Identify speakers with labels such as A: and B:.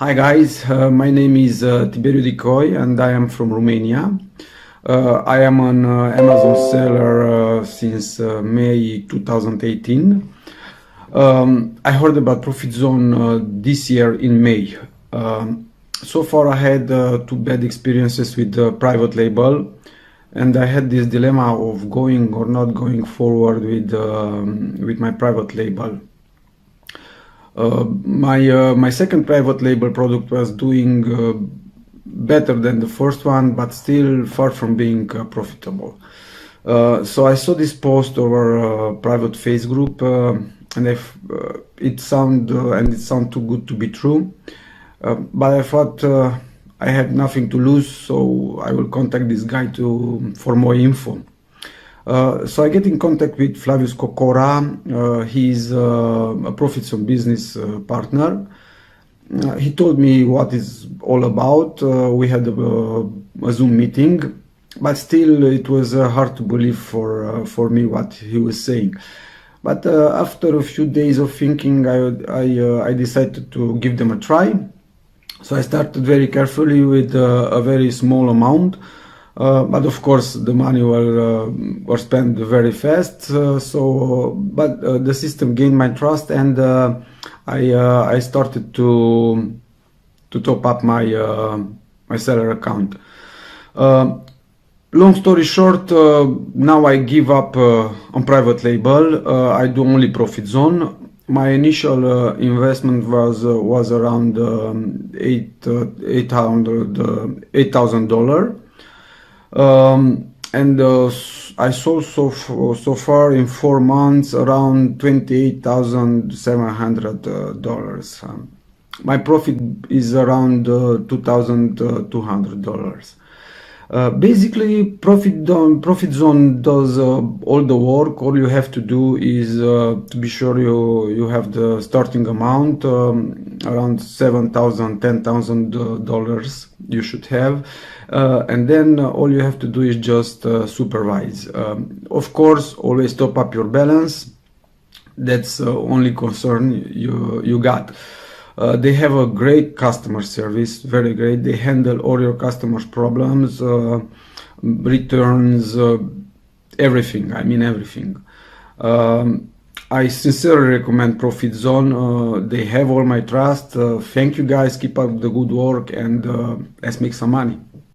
A: Hi guys, my name is Tiberiu Dicoi and I am from Romania. I am an Amazon seller since May 2018. I heard about Profit Zone this year in May. So far I had two bad experiences with the private label, and I had this dilemma of going or not going forward with my private label. My second private label product was doing better than the first one, but still far from being profitable. So I saw this post over a private face group, and it sounded too good to be true. But I thought I had nothing to lose, so I will contact this guy for more info. So I get in contact with Flavius Cocora. He's a Profits on Business partner. He told me what it's all about. We had a Zoom meeting, but still it was hard to believe for me what he was saying. But after a few days of thinking, I decided to give them a try. So I started very carefully with a very small amount. But of course the money were spent very fast. But the system gained my trust, and I started to top up my seller account. Long story short, now I give up on private label. I do only Profit Zone. My initial investment was around $8,000. And I sold so far in 4 months around $28,700. My profit is around $2,200. Basically, Profit Zone does all the work. All you have to do is to be sure you have the starting amount, around $7,000, $10,000 you should have, and then all you have to do is just supervise. Of course, always top up your balance. That's the only concern you got. They have a great customer service, very great. They handle all your customers' problems, returns, everything. I mean everything. I sincerely recommend Profit Zone. They have all my trust. Thank you guys. Keep up the good work, and let's make some money.